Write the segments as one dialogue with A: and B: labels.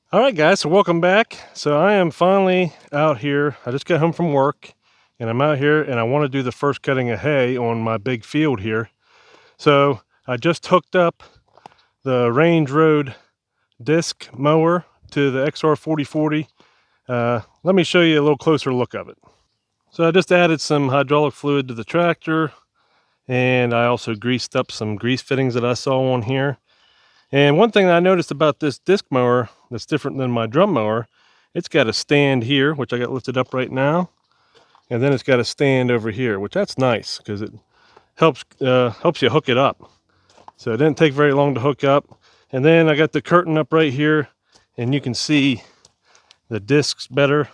A: All right, guys, so welcome back. So I am finally out here. I just got home from work and I'm out here and I want to do the first cutting of hay on my big field here. So I just hooked up the Range Road disc mower to the XR4040. Let me show you a little closer look of it. So I just added some hydraulic fluid to the tractor, and I also greased up some grease fittings that I saw on here. And one thing that I noticed about this disc mower that's different than my drum mower, it's got a stand here, which I got lifted up right now. And then it's got a stand over here, which that's nice because it helps you hook it up. So it didn't take very long to hook up. And then I got the curtain up right here, and you can see the discs better.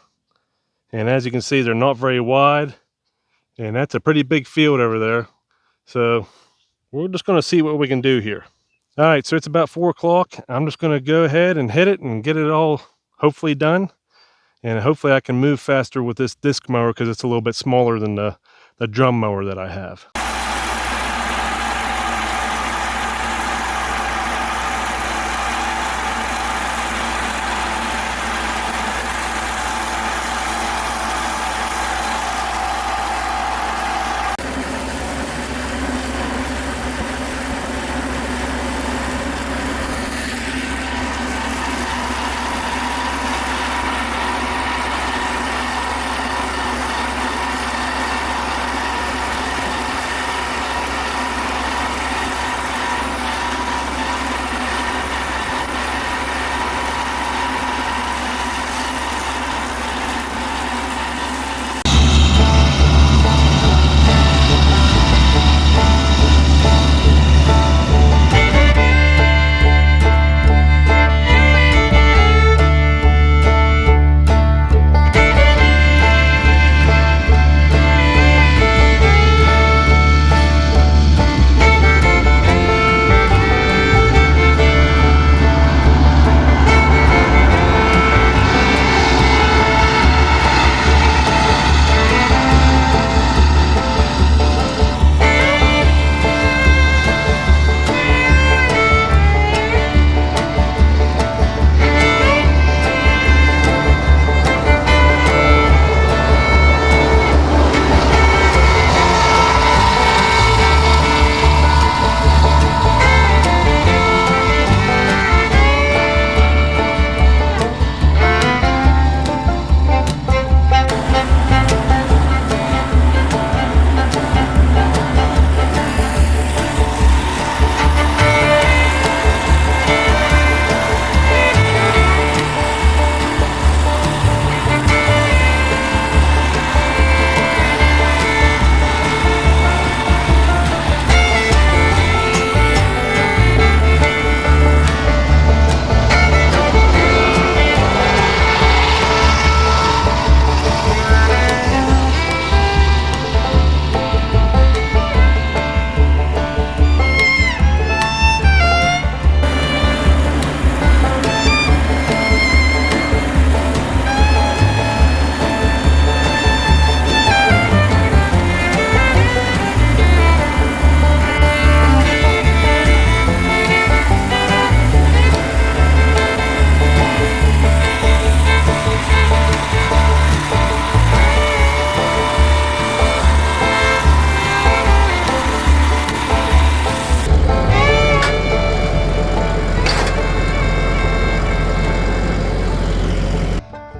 A: And as you can see, they're not very wide. And that's a pretty big field over there. So we're just going to see what we can do here. All right, so it's about 4 o'clock. I'm just going to go ahead and hit it and get it all hopefully done. And hopefully I can move faster with this disc mower because it's a little bit smaller than the drum mower that I have.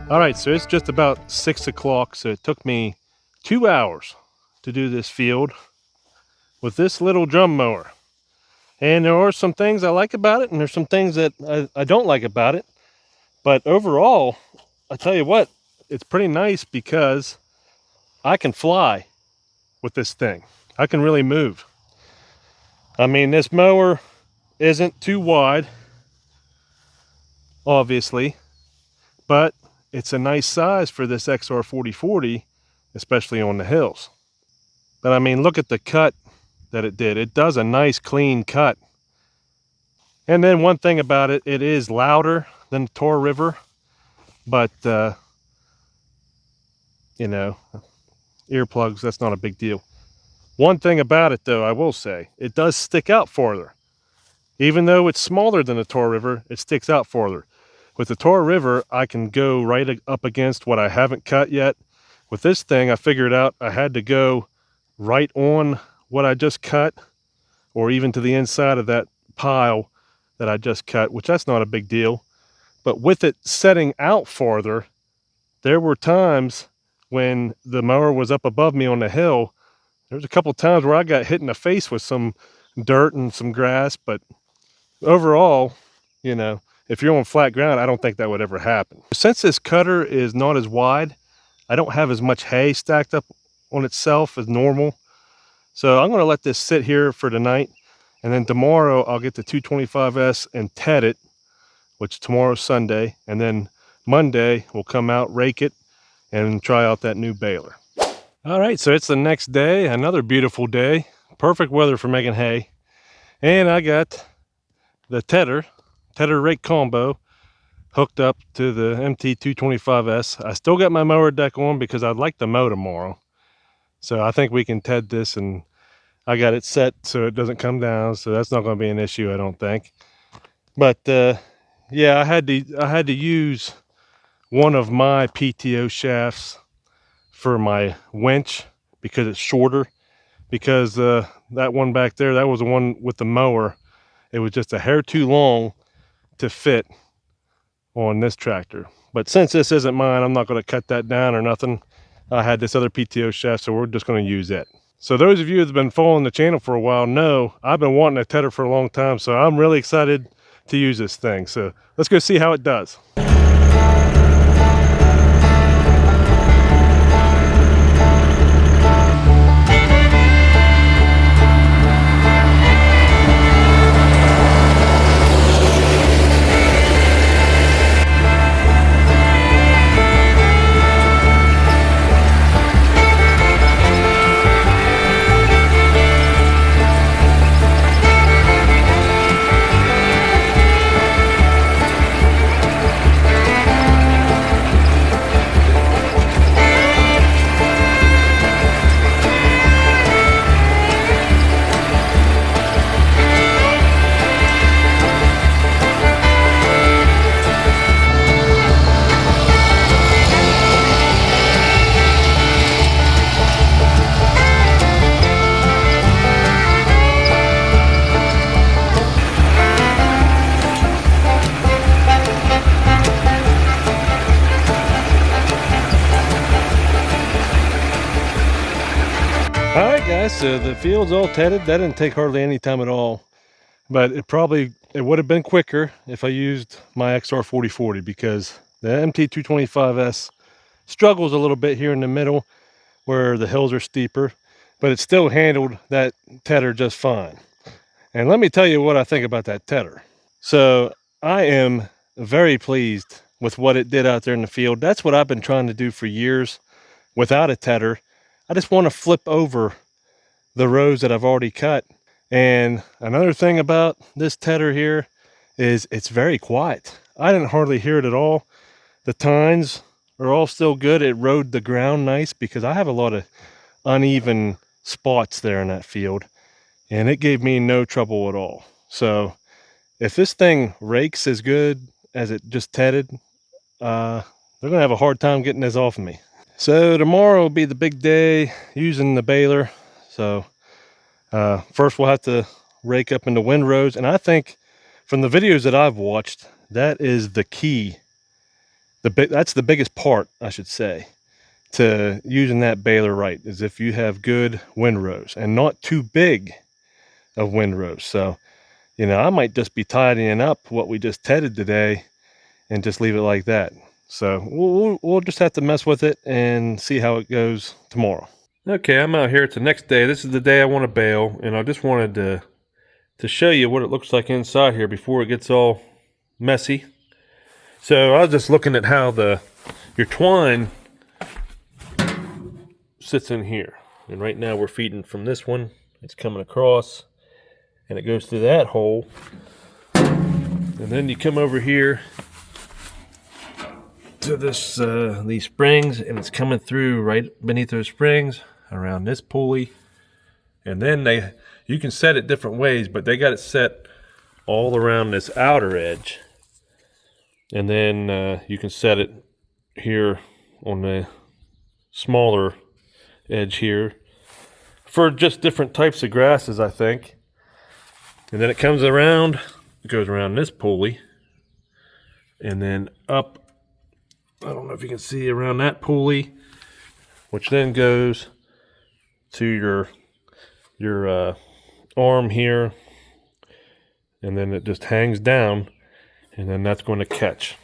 A: All right, so it's just about 6 o'clock, so it took me 2 hours to do this field with this little drum mower. And there are some things I like about it, and there's some things that I don't like about it. But overall, I tell you what, it's pretty nice because I can fly with this thing. I can really move. I mean, this mower isn't too wide, obviously, but it's a nice size for this XR4040, especially on the hills. But I mean, look at the cut that it did. It does a nice clean cut. And then one thing about it, it is louder than the Tor River, but you know, earplugs, that's not a big deal. One thing about it though, I will say, it does stick out farther. Even though it's smaller than the Tor River, it sticks out farther. with the Tor River, I can go right up against what I haven't cut yet. With this thing, I figured out I had to go right on what I just cut, or even to the inside of that pile that I just cut, which that's not a big deal. But with it setting out farther, there were times when the mower was up above me on the hill. There was a couple times where I got hit in the face with some dirt and some grass, but overall, you know, if you're on flat ground, I don't think that would ever happen. Since this cutter is not as wide, I don't have as much hay stacked up on itself as normal. So I'm gonna let this sit here for tonight. And then tomorrow I'll get the 225s and ted it, which tomorrow's Sunday. And then Monday we'll come out, rake it, and try out that new baler. All right, so it's the next day, another beautiful day. Perfect weather for making hay. And I got the tedder rake combo hooked up to the MT225s. I still got my mower deck on because I'd like to mow tomorrow. So I think we can ted this, and I got it set so it doesn't come down, so that's not going to be an issue, I don't think. But yeah, I had to use one of my PTO shafts for my winch because it's shorter. Because that one back there, that was the one with the mower. It was just a hair too long to fit on this tractor. But since this isn't mine, I'm not going to cut that down or nothing. I had this other PTO shaft, so we're just going to use it. So those of you that have been following the channel for a while know I've been wanting a tedder for a long time, so I'm really excited to use this thing. So let's go see how it does. Alright guys, so the field's all tedded. That didn't take hardly any time at all. But it would have been quicker if I used my XR4040, because the MT225s struggles a little bit here in the middle where the hills are steeper, but it still handled that tedder just fine. And let me tell you what I think about that tedder. So I am very pleased with what it did out there in the field. That's what I've been trying to do for years without a tedder. I just want to flip over the rows that I've already cut. And another thing about this tedder here is it's very quiet. I didn't hardly hear it at all. The tines are all still good. It rode the ground nice because I have a lot of uneven spots there in that field, and it gave me no trouble at all. So if this thing rakes as good as it just tedded, they're gonna have a hard time getting this off of me. So tomorrow will be the big day using the baler. So first we'll have to rake up into windrows, and I think from the videos that I've watched, that is the key. That's the biggest part, I should say, to using that baler right, is if you have good windrows and not too big of windrows. So, you know, I might just be tidying up what we just tedded today and just leave it like that. So we'll just have to mess with it and see how it goes tomorrow. Okay, I'm out here. It's the next day. This is the day I want to bale, and I just wanted to show you what it looks like inside here before it gets all messy. So I was just looking at how your twine sits in here, and right now we're feeding from this one. It's coming across, and it goes through that hole, and then you come over here to this these springs, and it's coming through right beneath those springs around this pulley. And then you can set it different ways, but they got it set all around this outer edge. and then you can set it here on the smaller edge here for just different types of grasses, I think. And then it comes around, it goes around this pulley, and then up, I don't know if you can see, around that pulley, which then goes to your arm here, and then it just hangs down, and then that's going to catch.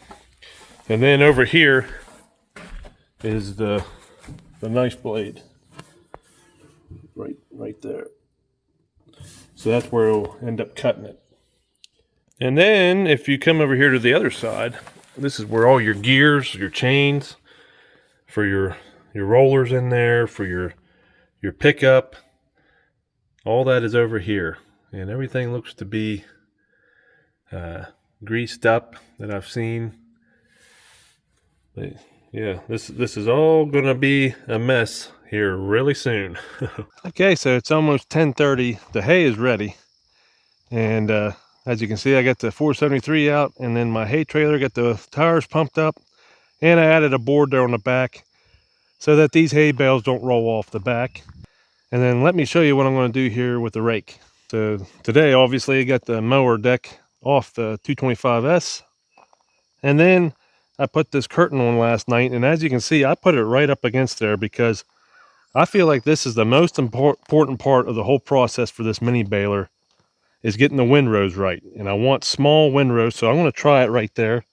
A: And then over here is the knife blade, right there. So that's where it'll end up cutting it. And then if you come over here to the other side, this is where all your gears, your chains, for your rollers in there, for your pickup, all that is over here. And everything looks to be greased up that I've seen. But yeah, this is all gonna be a mess here really soon. Okay, so it's almost 10:30. The hay is ready, and as you can see, I got the 473 out, and then my hay trailer, got the tires pumped up, and I added a board there on the back so that these hay bales don't roll off the back. And then let me show you what I'm going to do here with the rake. So today, obviously, I got the mower deck off the 225s, and then I put this curtain on last night, and as you can see, I put it right up against there because I feel like this is the most important part of the whole process for this mini baler, is getting the windrows right. And I want small windrows, so I'm going to try it right there.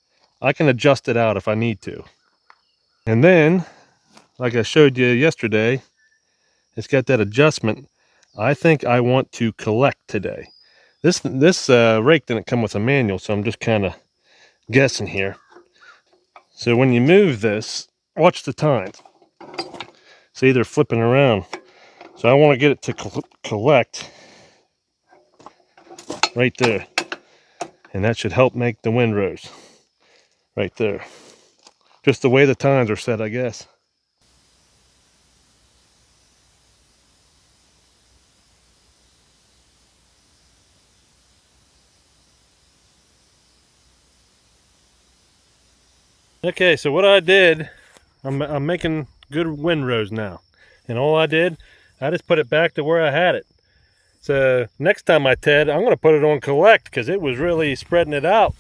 A: I can adjust it out if I need to. And then, like I showed you yesterday, it's got that adjustment. I think I want to collect today. This rake didn't come with a manual, so I'm just kind of guessing here. So when you move this, watch the tines. See, they're flipping around. So I want to get it to collect right there. And that should help make the windrows right there. Just the way the tines are set, I guess. Okay, so what I did, I'm making good windrows now. And all I did, I just put it back to where I had it. So next time I TED, I'm going to put it on collect because it was really spreading it out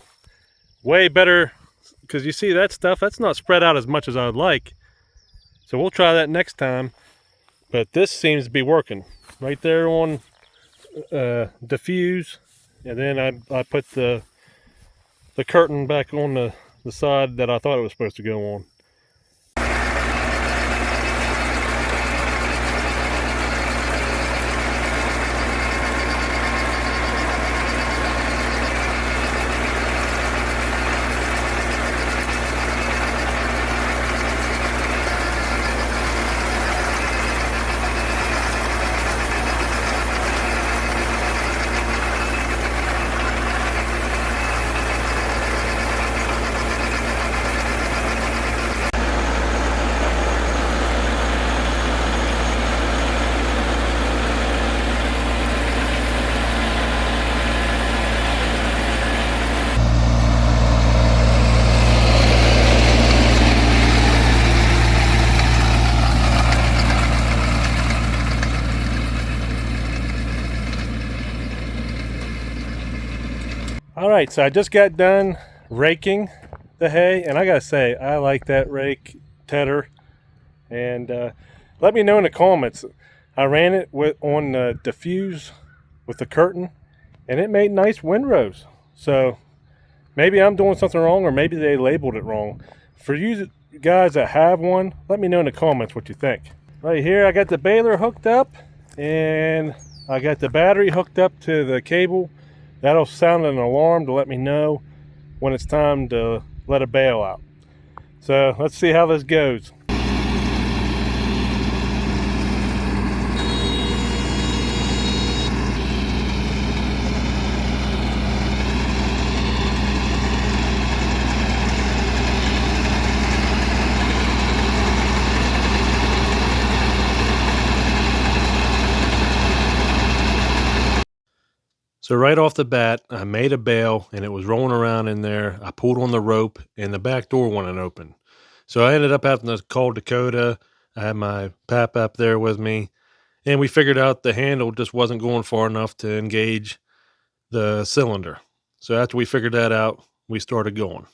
A: way better. Because you see that stuff, that's not spread out as much as I would like. So we'll try that next time. But this seems to be working. Right there on diffuse. And then I put the curtain back on the side that I thought it was supposed to go on. All right, so I just got done raking the hay, and I gotta say, I like that rake, Tedder. And let me know in the comments. I ran it on the diffuse with the curtain, and it made nice windrows. So maybe I'm doing something wrong, or maybe they labeled it wrong. For you guys that have one, let me know in the comments what you think. Right here, I got the baler hooked up, and I got the battery hooked up to the cable. That'll sound an alarm to let me know when it's time to let a bale out. So let's see how this goes. So right off the bat, I made a bale and it was rolling around in there. I pulled on the rope and the back door wouldn't open. So I ended up having to call Dakota. I had my pap up there with me, and we figured out the handle just wasn't going far enough to engage the cylinder. So after we figured that out, we started going.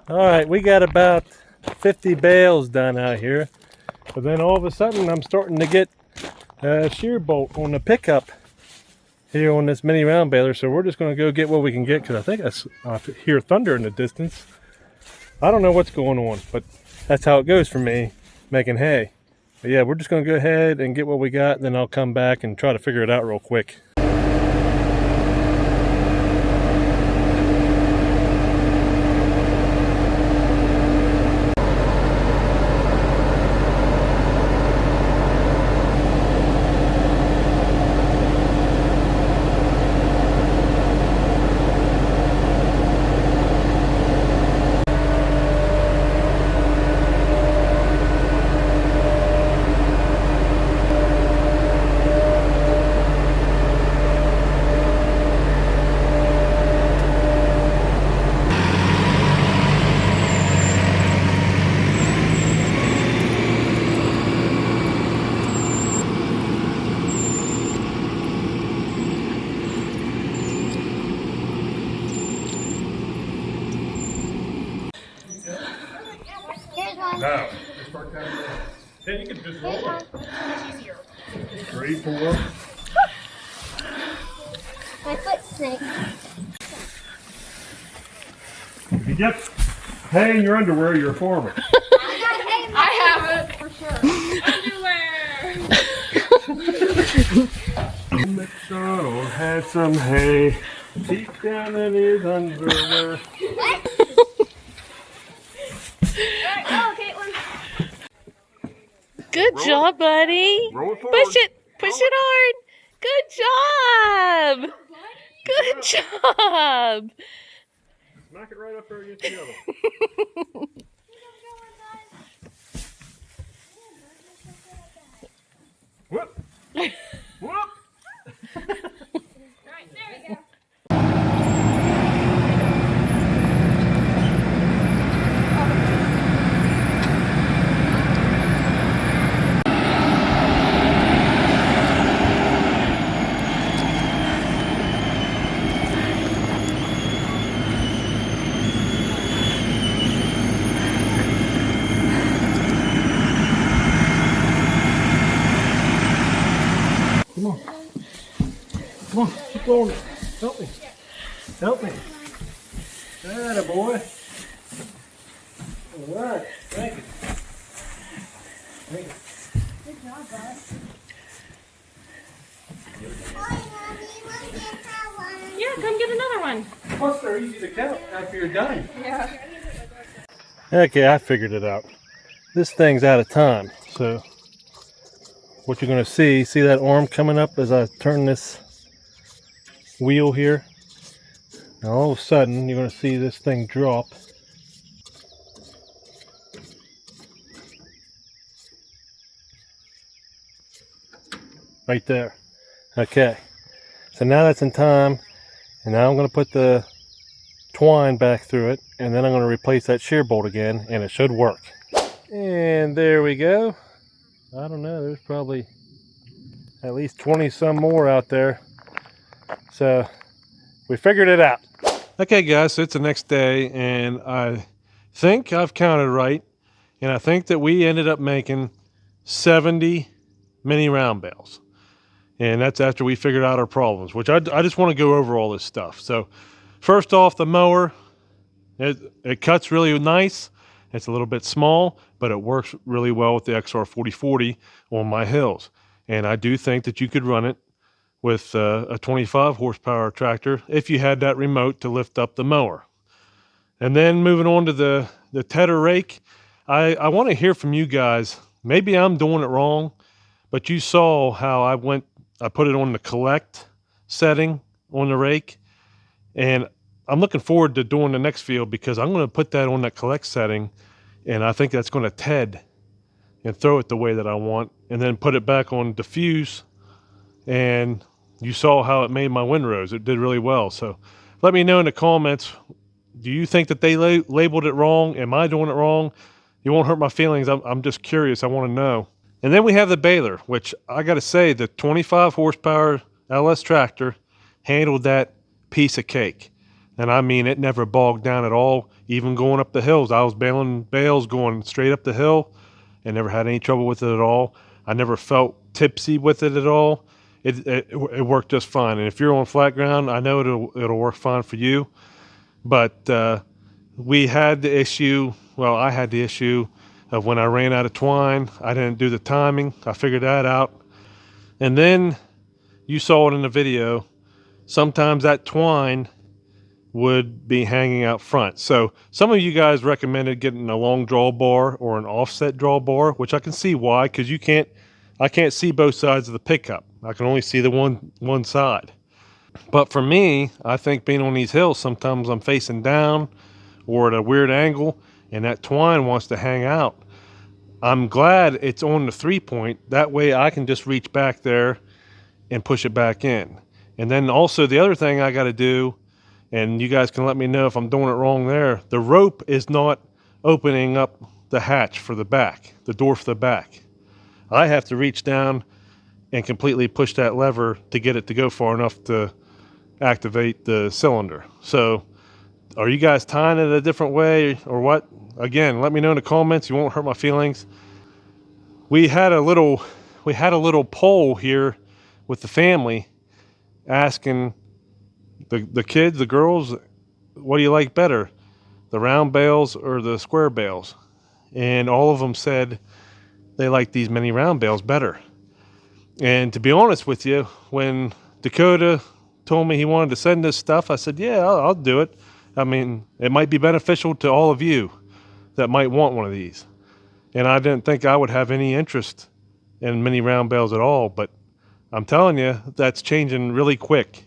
A: All right, we got about 50 bales done out here, but then all of a sudden I'm starting to get a shear bolt on the pickup here on this mini round baler, so we're just going to go get what we can get because I think I hear thunder in the distance. I don't know what's going on, but that's how it goes for me making hay. But yeah, we're just going to go ahead and get what we got, and then I'll come back and try to figure it out real quick. No. Yeah, you can just roll it. 3, 4.
B: My foot snake.
A: If you get hay in your underwear, you're a farmer.
B: I have it for sure.
A: McDonald had some hay deep down in his underwear.
B: What?
C: Good job, buddy.
A: Roll it forward.
C: Push it hard. Good job. Good job.
A: Smack it right up there against the other. Whoop. Whoop.
B: Right, there we go.
A: Come on, keep going. Help me. Help me. Atta boy. All right, thank you. Thank you.
B: Good job, bud.
C: Yeah, come get another one.
A: Plus, they're easy to count after you're done.
C: Yeah.
A: Okay, I figured it out. This thing's out of time, so what you're going to see that arm coming up as I turn this wheel here? Now all of a sudden, you're going to see this thing drop. Right there. Okay, so now that's in time, and now I'm going to put the twine back through it, and then I'm going to replace that shear bolt again, and it should work. And there we go. I don't know, there's probably at least 20 some more out there. So we figured it out. Okay guys, so it's the next day, and I think I've counted right, and I think that we ended up making 70 mini round bales. And that's after we figured out our problems, which I just want to go over all this stuff. So first off, the mower, it cuts really nice. It's a little bit small, but it works really well with the XR4040 on my hills. And I do think that you could run it with a 25 horsepower tractor if you had that remote to lift up the mower. And then moving on to the tedder rake, I want to hear from you guys. Maybe I'm doing it wrong, but you saw how I put it on the collect setting on the rake, and I'm looking forward to doing the next field because I'm going to put that on that collect setting, and I think that's going to TED and throw it the way that I want, and then put it back on diffuse. And you saw how it made my windrows. It did really well. So let me know in the comments, do you think that they labeled it wrong? Am I doing it wrong? You won't hurt my feelings. I'm just curious. I want to know. And then we have the Baler, which I got to say, the 25 horsepower LS tractor handled that piece of cake. And I mean, it never bogged down at all. Even going up the hills, I was baling bales going straight up the hill and never had any trouble with it at all. I never felt tipsy with it at all. It worked just fine. And if you're on flat ground, I know it'll work fine for you. But we had the issue, well, I had the issue of when I ran out of twine. I didn't do the timing. I figured that out. And then you saw it in the video. Sometimes that twine would be hanging out front. So some of you guys recommended getting a long drawbar or an offset drawbar, which I can see why, because I can't see both sides of the pickup. I can only see the one side. But for me, I think being on these hills, sometimes I'm facing down or at a weird angle, and that twine wants to hang out. I'm glad it's on the 3-point. That way I can just reach back there and push it back in. And then also the other thing I got to do, and you guys can let me know if I'm doing it wrong there, the rope is not opening up the hatch for the back, the door for the back. I have to reach down and completely push that lever to get it to go far enough to activate the cylinder. So are you guys tying it a different way or what? Again, let me know in the comments. You won't hurt my feelings. We had a little poll here with the family asking the kids, the girls, what do you like better, the round bales or the square bales? And all of them said they like these mini round bales better. And to be honest with you, when Dakota told me he wanted to send this stuff, I said, yeah, I'll do it. I mean, it might be beneficial to all of you that might want one of these. And I didn't think I would have any interest in mini round bales at all, but I'm telling you, that's changing really quick.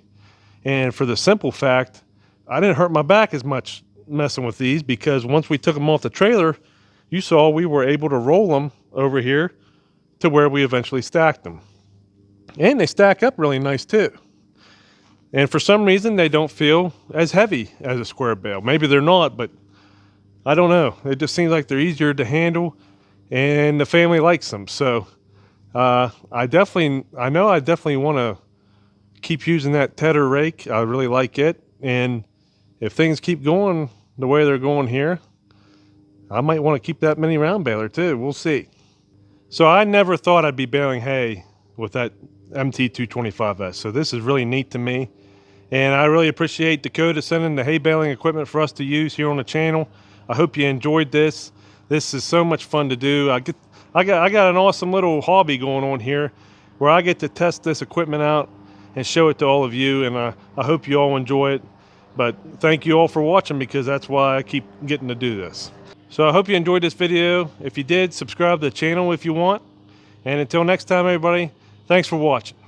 A: And for the simple fact, I didn't hurt my back as much messing with these, because once we took them off the trailer, you saw we were able to roll them over here to where we eventually stacked them. And they stack up really nice too. And for some reason, they don't feel as heavy as a square bale. Maybe they're not, but I don't know. It just seems like they're easier to handle, and the family likes them. So I definitely want to keep using that tedder rake. I really like it. And if things keep going the way they're going here, I might want to keep that mini round baler too. We'll see. So I never thought I'd be baling hay with that MT225s. So this is really neat to me. And I really appreciate Dakota sending the hay baling equipment for us to use here on the channel. I hope you enjoyed this. This is so much fun to do. I got an awesome little hobby going on here where I get to test this equipment out and show it to all of you, and I hope you all enjoy it. But thank you all for watching, because that's why I keep getting to do this. So I hope you enjoyed this video. If you did, subscribe to the channel if you want. And until next time, everybody, thanks for watching.